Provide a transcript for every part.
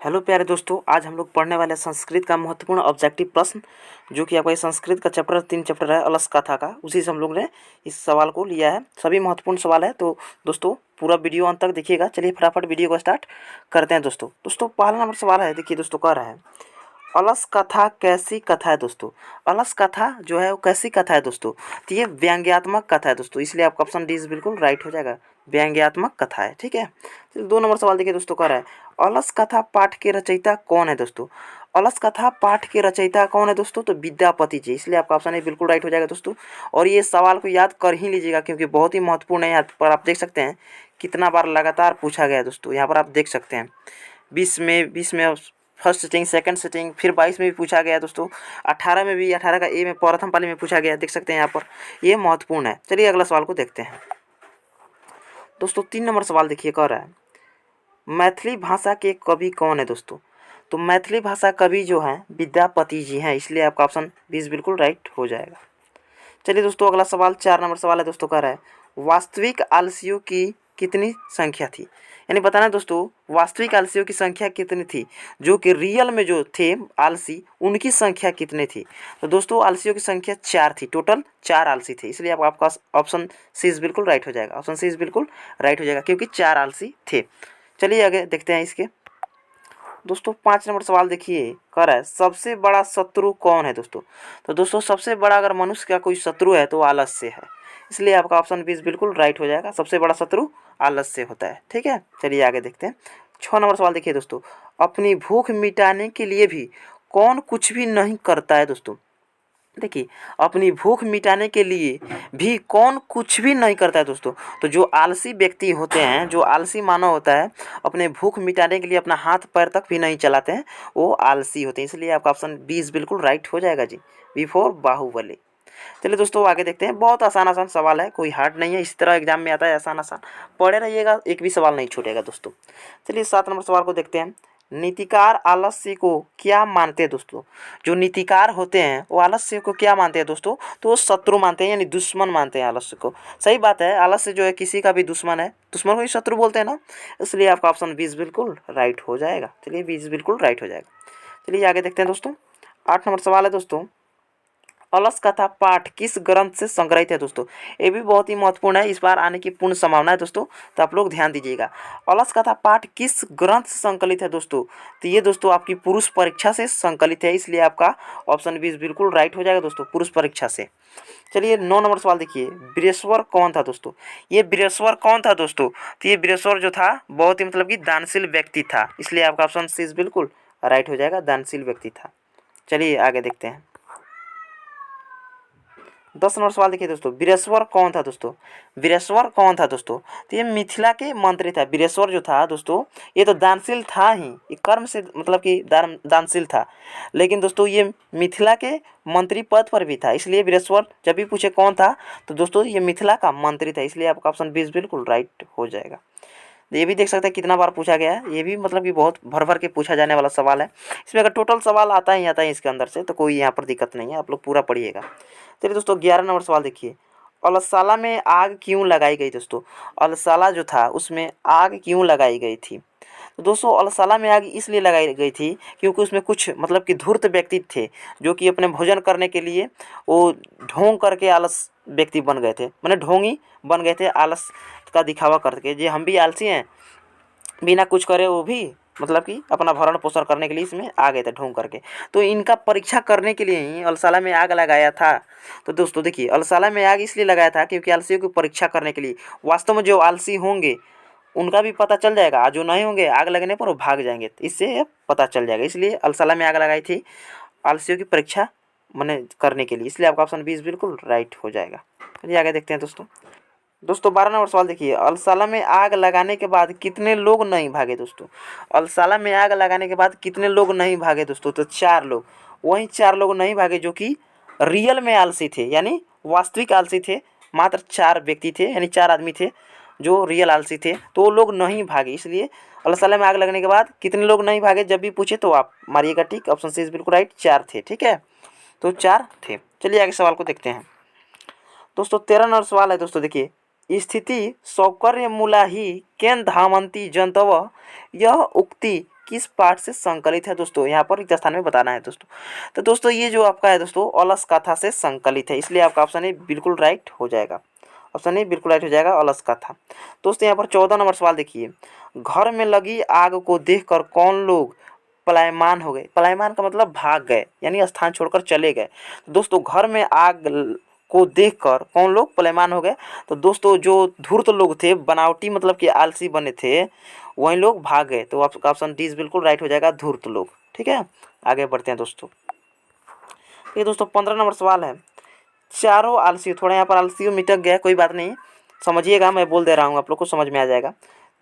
Hello प्यारे दोस्तों, आज हम लोग पढ़ने वाले हैं संस्कृत का महत्वपूर्ण ऑब्जेक्टिव प्रश्न, जो कि आपका ये संस्कृत का चैप्टर 3 चैप्टर है अलस कथा का। उसी से हम लोग ने इस सवाल को लिया है। सभी महत्वपूर्ण सवाल है, तो दोस्तों पूरा वीडियो अंत तक देखिएगा। चलिए फटाफट वीडियो को स्टार्ट करते हैं। दोस्तों पहला नंबर सवाल है, देखिए दोस्तों, कह रहा है अलस कथा कैसी कथा है। दोस्तों अलस कथा जो है वो कैसी कथा है दोस्तों, तो ये व्यंग्यात्मक कथा है दोस्तों, इसलिए आपका ऑप्शन डी बिल्कुल राइट हो जाएगा। व्यंग्यात्मक कथा है, ठीक है। चलिए 2 नंबर सवाल देखिए दोस्तों, कह रहा है अलस कथा पाठ के रचयिता कौन है दोस्तों। अलस कथा पाठ के रचयिता कौन है दोस्तों, तो विद्यापति जी, इसलिए आपका ऑप्शन ए बिल्कुल राइट हो जाएगा दोस्तों। और ये सवाल को याद कर ही लीजिएगा, क्योंकि बहुत ही महत्वपूर्ण है। यहाँ पर आप देख सकते हैं कितना बार लगातार पूछा गया है दोस्तों। यहाँ पर आप देख सकते हैं 20 में फर्स्ट सिटिंग, सेकंड सिटिंग, फिर 22 में भी पूछा गया दोस्तों। 18 में भी, 18 का ए में प्रथम पाली में पूछा गया, देख सकते हैं यहाँ पर। ये महत्वपूर्ण है। चलिए अगला सवाल को देखते हैं दोस्तों। 3 नंबर सवाल देखिए, कह रहा है मैथिली भाषा के कवि कौन है दोस्तों। तो मैथिली भाषा कवि जो हैं विद्यापति जी हैं, इसलिए आपका ऑप्शन 20 बिल्कुल राइट हो जाएगा। चलिए दोस्तों अगला सवाल 4 नंबर सवाल है दोस्तों, कह रहा है वास्तविक आलसियों की कितनी संख्या थी। यानी बताना दोस्तों वास्तविक आलसियों की संख्या कितनी थी, जो कि रियल में जो थे आलसी उनकी संख्या कितनी थी। तो दोस्तों आलसियों की संख्या 4 थी, टोटल 4 आलसी थे, इसलिए आपका ऑप्शन सी बिल्कुल राइट हो जाएगा। ऑप्शन सी बिल्कुल राइट हो जाएगा, क्योंकि 4 आलसी थे। चलिए आगे देखते हैं इसके दोस्तों। 5 नंबर सवाल देखिए, कह रहा है सबसे बड़ा शत्रु कौन है दोस्तों। तो दोस्तों सबसे बड़ा अगर मनुष्य का कोई शत्रु है तो आलस्य है, इसलिए आपका ऑप्शन 20 बिल्कुल राइट हो जाएगा। सबसे बड़ा शत्रु आलस्य होता है, ठीक है। चलिए आगे देखते हैं। 6 नंबर सवाल देखिए दोस्तों, अपनी भूख मिटाने के लिए भी कौन कुछ भी नहीं करता है दोस्तों। देखिए अपनी भूख मिटाने के लिए भी कौन कुछ भी नहीं करता है दोस्तों। तो जो आलसी व्यक्ति होते हैं, जो आलसी मानव होता है, अपने भूख मिटाने के लिए अपना हाथ पैर तक भी नहीं चलाते हैं, वो आलसी होते हैं, इसलिए आपका ऑप्शन 20 बिल्कुल राइट हो जाएगा जी। बिफोर बाहुबली। चलिए दोस्तों आगे देखते हैं। बहुत आसान आसान सवाल है, कोई हार्ड नहीं है। इस तरह एग्जाम में आता है आसान आसान, पढ़े रहिएगा, एक भी सवाल नहीं छूटेगा दोस्तों। चलिए 7 नंबर सवाल को देखते हैं। नीतिकार आलस्य को क्या मानते हैं दोस्तों। जो नीतिकार होते हैं वो आलस्य को क्या मानते हैं दोस्तों, तो वो शत्रु मानते हैं, यानी दुश्मन मानते हैं आलस्य को। सही बात है, आलस्य जो है किसी का भी दुश्मन है, दुश्मन को ही शत्रु बोलते हैं ना, इसलिए आपका ऑप्शन 20 बिल्कुल राइट हो जाएगा। चलिए 20 बिल्कुल राइट हो जाएगा। चलिए आगे देखते हैं दोस्तों। 8 नंबर सवाल है दोस्तों, अलस कथा पाठ किस ग्रंथ से संग्रहित है दोस्तों। ये भी बहुत ही महत्वपूर्ण है, इस बार आने की पूर्ण संभावना है दोस्तों, तो आप लोग ध्यान दीजिएगा। अलस कथा पाठ किस ग्रंथ से संकलित है दोस्तों, तो ये दोस्तों आपकी पुरुष परीक्षा से संकलित है, इसलिए आपका ऑप्शन 20 बिल्कुल राइट हो जाएगा दोस्तों, पुरुष परीक्षा से। चलिए 9 नंबर सवाल देखिए, वीरेश्वर कौन था दोस्तों। ये वीरेश्वर कौन था दोस्तों, तो ये वीरेश्वर जो था बहुत ही मतलब कि दानशील व्यक्ति था, इसलिए आपका ऑप्शन सी बिल्कुल राइट हो जाएगा, दानशील व्यक्ति था। चलिए आगे देखते हैं। 10 नंबर सवाल देखिए दोस्तों, वीरेश्वर कौन था दोस्तों। वीरेश्वर कौन था दोस्तों, तो ये मिथिला के मंत्री था। वीरेश्वर जो था दोस्तों ये तो दानशील था ही, ये कर्म से मतलब कि दानशील था, लेकिन दोस्तों ये मिथिला के मंत्री पद पर भी था, इसलिए वीरेश्वर जब भी पूछे कौन था तो दोस्तों ये मिथिला का मंत्री था, इसलिए आपका ऑप्शन 20 बिल्कुल राइट हो जाएगा। ये भी देख सकते हैं कितना बार पूछा गया है, ये भी मतलब कि बहुत भर भर के पूछा जाने वाला सवाल है। इसमें अगर टोटल सवाल आता है इसके अंदर से, तो कोई यहाँ पर दिक्कत नहीं है, आप लोग पूरा पढ़िएगा। चलिए दोस्तों 11 नंबर सवाल देखिए, अलसाला में आग क्यों लगाई गई दोस्तों। अलसाला जो था उसमें आग क्यों लगाई गई थी। तो दोस्तों अलसाला में आग इसलिए लगाई गई थी क्योंकि उसमें कुछ मतलब कि धूर्त व्यक्ति थे, जो कि अपने भोजन करने के लिए वो ढोंग करके आलस व्यक्ति बन गए थे, माने ढोंगी बन गए थे, आलस का दिखावा करके, जे हम भी आलसी हैं, बिना कुछ करे वो भी मतलब कि अपना भरण पोषण करने के लिए इसमें आ गए थे ढोंग करके। तो इनका परीक्षा करने के लिए ही अलसाला में आग लगाया था। तो दोस्तों देखिए अलसाला में आग इसलिए लगाया था क्योंकि आलसियों की परीक्षा करने के लिए। वास्तव में जो आलसी होंगे उनका भी पता चल जाएगा, जो नहीं होंगे आग लगने पर वो भाग जाएंगे, इससे पता चल जाएगा, इसलिए अलसाला में आग लगाई थी आलसियों की परीक्षा मैंने करने के लिए, इसलिए आपका ऑप्शन 20 बिल्कुल राइट हो जाएगा। चलिए आगे देखते हैं दोस्तों 12 नंबर सवाल देखिए, अलसाला में आग लगाने के बाद कितने लोग नहीं भागे दोस्तों। अलसाला में आग लगाने के बाद कितने लोग नहीं भागे दोस्तों, तो 4 लोग। वहीं 4 लोग नहीं भागे जो कि रियल में आलसी थे, यानी वास्तविक आलसी थे। मात्र 4 व्यक्ति थे, यानी 4 आदमी थे जो रियल आलसी थे, तो वो लोग नहीं भागे, इसलिए अलसाला में आग लगने के बाद कितने लोग नहीं भागे जब भी पूछे तो आप मारिएगा टिक। ऑप्शन सी बिल्कुल राइट, 4 थे, ठीक है, तो 4 थे। चलिए आगे सवाल को देखते हैं दोस्तों। 13 नंबर सवाल है दोस्तों, देखिए स्थिति सौकर्य मूला ही केन धामंती जंतव, यह उक्ति किस पाठ से संकलित है दोस्तों, यहाँ पर रिक्त स्थान में बताना है दोस्तों। तो दोस्तों ये जो आपका है दोस्तों अलस कथा से संकलित है, इसलिए आपका ऑप्शन ए बिल्कुल राइट हो जाएगा। ऑप्शन ए बिल्कुल राइट हो जाएगा, अलस कथा। दोस्तों यहाँ पर 14 नंबर सवाल देखिए, घर में लगी आग को देखकर कौन लोग पलायमान हो गए। पलायमान का मतलब भाग गए, यानी स्थान छोड़कर चले गए। तो दोस्तों घर में आग को देखकर कौन लोग पलायमान हो गए। तो दोस्तों जो धूर्त लोग थे, बनावटी मतलब कि आलसी बने थे, वही लोग भाग गए। तो आपका ऑप्शन डी बिल्कुल राइट हो जाएगा, धूर्त लोग। ठीक है, आगे बढ़ते हैं दोस्तों। ये दोस्तों 15 नंबर सवाल है, चारों आलसी, थोड़ा यहाँ पर आलसी मिटक गया, कोई बात नहीं, समझिएगा, मैं बोल दे रहा हूँ, आप लोग को समझ में आ जाएगा।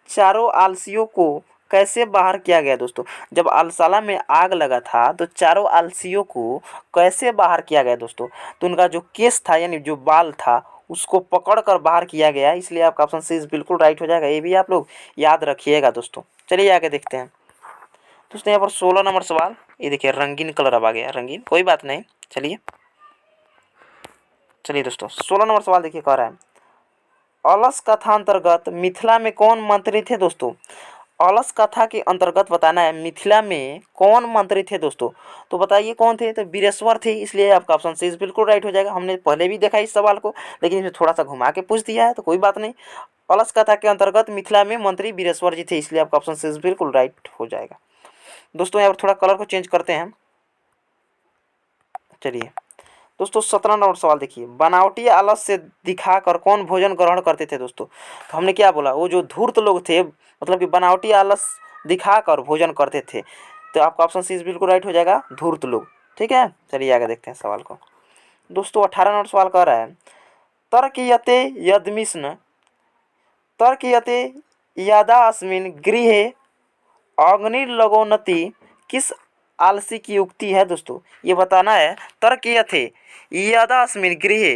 चारों आलसियों को कैसे बाहर किया गया दोस्तों। जब आलसाला में आग लगा था तो चारों आलसियों को कैसे बाहर किया गया दोस्तों। तो उनका जो केस था यानी जो बाल था उसको पकड़ कर बाहर किया गया, इसलिए आपका ऑप्शन सी बिल्कुल राइट हो जाएगा। ये भी आप लोग याद रखिएगा दोस्तों। चलिए आगे देखते हैं दोस्तों। यहाँ पर 16 नंबर सवाल, ये देखिए रंगीन कलर अब आ गया, रंगीन, कोई बात नहीं। चलिए दोस्तों 16 नंबर सवाल देखिए, कह रहा है अलस कथा अंतर्गत मिथिला में कौन मंत्री थे दोस्तों। अलस कथा के अंतर्गत बताना है मिथिला में कौन मंत्री थे दोस्तों। तो बताइए कौन थे। तो वीरेश्वर थे, इसलिए आपका ऑप्शन सी बिल्कुल राइट हो जाएगा। हमने पहले भी देखा इस सवाल को, लेकिन इसमें थोड़ा सा घुमा के पूछ दिया है, तो कोई बात नहीं। अलस कथा के अंतर्गत मिथिला में मंत्री वीरेश्वर जी थे, इसलिए आपका ऑप्शन सी बिल्कुल राइट हो जाएगा। दोस्तों यहाँ पर थोड़ा कलर को चेंज करते हैं। चलिए दोस्तों 17 नंबर सवाल देखिए, बनावटी आलस से दिखाकर कौन भोजन ग्रहण करते थे दोस्तों। तो हमने क्या बोला, वो जो धूर्त लोग थे, मतलब कि बनावटी आलस दिखाकर भोजन करते थे। तो आपका ऑप्शन सी बिल्कुल राइट हो जाएगा, धूर्त लोग। ठीक है, चलिए आगे देखते हैं सवाल को। दोस्तों 18 नंबर सवाल कह रहा है तर्कयते यदमिष्ण तर्कयते यदा अस्मिन् गृहे अग्निर्लगोनति किस आलसी की उक्ति है दोस्तों। ये बताना है तर्कयते यदा अस्मिन् गृहे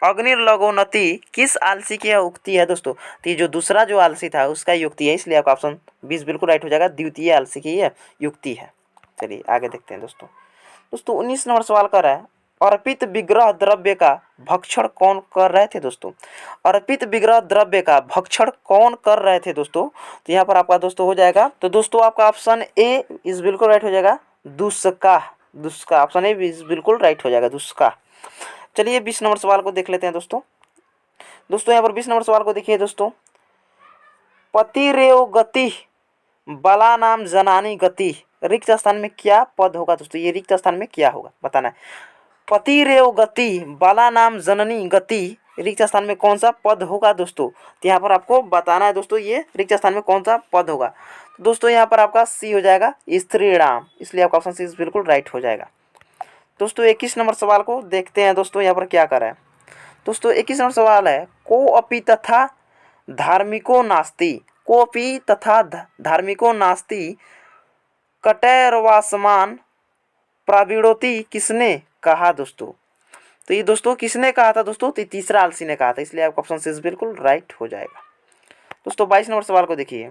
अग्निर्लगोनति किस आलसी की यह उक्ति है दोस्तों। तो ये जो दूसरा जो आलसी था उसका युक्ति है, इसलिए आपका ऑप्शन 20 बिल्कुल राइट हो जाएगा, द्वितीय आलसी की यह युक्ति है। चलिए आगे देखते हैं दोस्तों। दोस्तों 19 नंबर सवाल कर रहा है अर्पित विग्रह द्रव्य का भक्षण कौन कर रहे थे दोस्तों। अर्पित विग्रह द्रव्य का भक्षण कौन कर रहे थे दोस्तों। तो यहाँ पर आपका दोस्तों हो जाएगा, तो दोस्तों आपका ऑप्शन ए इस बिल्कुल राइट हो जाएगा, दुष्का। दुष्का ऑप्शन ए बिल्कुल राइट हो जाएगा, दुष्का। चलिए 20 नंबर सवाल को देख लेते हैं दोस्तों। दोस्तों यहाँ पर 20 नंबर सवाल को देखिए दोस्तों, पतिरेव गति बला नाम जनानी गति रिक्त स्थान में क्या पद होगा दोस्तों। ये रिक्त स्थान में क्या होगा बताना है। पतिरेव गति बाला नाम जननी गति रिक्त स्थान में कौन सा पद होगा दोस्तों। तो यहाँ पर आपको बताना है दोस्तों, ये रिक्त स्थान में कौन सा पद होगा। तो दोस्तों यहाँ पर आपका सी हो जाएगा, स्त्रीणाम, इसलिए आपका ऑप्शन सी बिल्कुल राइट हो जाएगा। दोस्तों 21 नंबर सवाल को देखते हैं दोस्तों, यहाँ पर क्या कर रहा है दोस्तों। 21 नंबर सवाल है कोऽपि तथा धार्मिको नास्ति, कोऽपि तथा धार्मिको नास्ति कटैर्वासमान प्रावीणोति किसने कहा दोस्तों। तो ये दोस्तों किसने कहा था दोस्तों। तो तीसरा आलसी ने कहा था, इसलिए आपका ऑप्शन सी बिल्कुल राइट हो जाएगा। दोस्तों 22 नंबर सवाल को देखिए,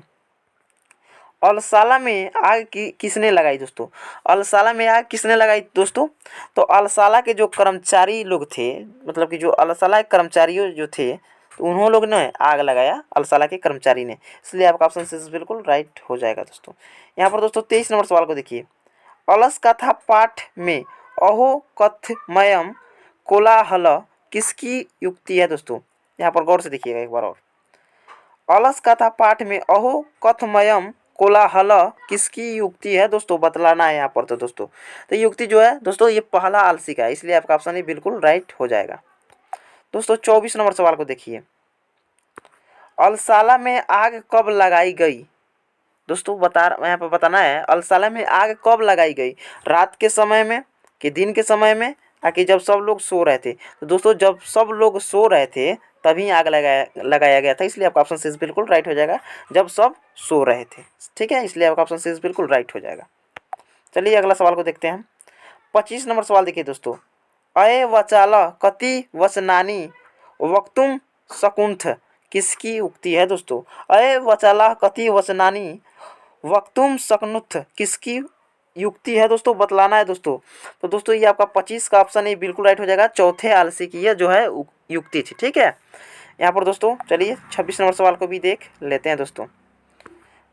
अलसाला में आग किसने लगाई दोस्तों। अलसाला में आग किसने लगाई दोस्तों। तो अलसाला के जो कर्मचारी लोग थे, मतलब कि जो अलसाला के कर्मचारी जो थे, तो उन्होंने लोग ने आग लगाया, अलसाला के कर्मचारी ने, इसलिए आपका ऑप्शन सी बिल्कुल राइट हो जाएगा दोस्तों। यहाँ पर दोस्तों 23 नंबर सवाल को देखिए, अलस कथा पाठ में अहो कथमयम कोलाहल किसकी युक्ति है दोस्तों। यहाँ पर गौर से देखिएगा एक बार और, अलस कथा पाठ में अहो कथमयम कोलाहल किसकी युक्ति है दोस्तों, बतलाना है यहाँ पर। तो दोस्तों तो युक्ति जो है दोस्तों ये पहला आलसी का है, इसलिए आपका ऑप्शन ये बिल्कुल राइट हो जाएगा। दोस्तों 24 नंबर सवाल को देखिए, अलसाला में आग कब लगाई गई दोस्तों। यहाँ पर बताना है अलसाला में आग कब लगाई गई, रात के समय में कि दिन के समय में, कि जब सब लोग सो रहे थे। तो दोस्तों जब सब लोग सो रहे थे तभी आग लगाया गया था, इसलिए आपका ऑप्शन सी बिल्कुल राइट हो जाएगा, जब सब सो रहे थे। ठीक है, इसलिए आपका ऑप्शन सी बिल्कुल राइट हो जाएगा। चलिए अगला सवाल को देखते हैं। 25 नंबर सवाल देखिए दोस्तों, अय वचाल कति वचनानी वक्तुम शकुंठ किसकी उक्ति है दोस्तों। अय वचाला कति वचनानी वक्तुम शकुंठ किसकी युक्ति है दोस्तों, बतलाना है दोस्तों। तो दोस्तों ये आपका 25 का ऑप्शन ये बिल्कुल राइट हो जाएगा, चौथे आलसी की यह जो है युक्ति थी। ठीक है, यहाँ पर दोस्तों चलिए 26 नंबर सवाल को भी देख लेते हैं दोस्तों।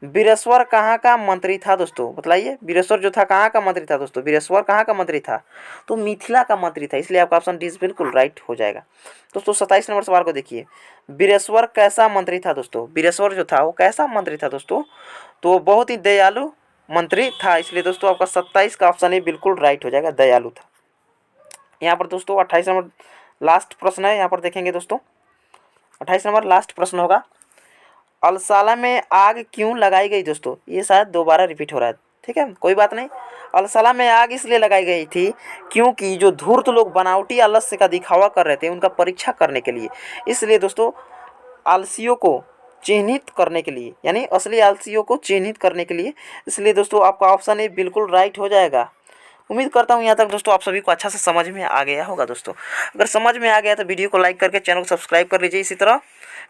वीरेश्वर कहाँ का मंत्री था दोस्तों? बतलाइए, वीरेश्वर जो था कहाँ का मंत्री था दोस्तों? वीरेश्वर कहाँ का मंत्री था? तो मिथिला का मंत्री था, इसलिए आपका ऑप्शन डी बिल्कुल राइट हो जाएगा। दोस्तों 27 नंबर सवाल को देखिए, वीरेश्वर कैसा मंत्री था दोस्तों? वीरेश्वर जो था वो कैसा मंत्री था दोस्तों? तो बहुत ही दयालु मंत्री था, इसलिए दोस्तों आपका 27 का ऑप्शन ही बिल्कुल राइट हो जाएगा, दयालु था। यहाँ पर दोस्तों 28 नंबर लास्ट प्रश्न है, यहाँ पर देखेंगे दोस्तों 28 नंबर लास्ट प्रश्न होगा, अलसाला में आग क्यों लगाई गई दोस्तों? ये शायद दोबारा रिपीट हो रहा है, ठीक है, कोई बात नहीं। अलसाला में आग इसलिए लगाई गई थी क्योंकि जो धूर्त लोग बनावटी आलस्य का दिखावा कर रहे थे उनका परीक्षा करने के लिए, इसलिए दोस्तों आलसियों को चिन्हित करने के लिए, यानी असली आलसियों को चिन्हित करने के लिए, इसलिए दोस्तों आपका ऑप्शन ए बिल्कुल राइट हो जाएगा। उम्मीद करता हूँ यहाँ तक दोस्तों आप सभी को अच्छा से समझ में आ गया होगा। दोस्तों अगर समझ में आ गया तो वीडियो को लाइक करके चैनल को सब्सक्राइब कर लीजिए। इसी तरह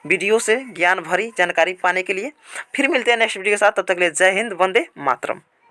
वीडियो से ज्ञान भरी जानकारी पाने के लिए फिर मिलते हैं नेक्स्ट वीडियो के साथ, तब तक के लिए जय हिंद, वंदे मातरम।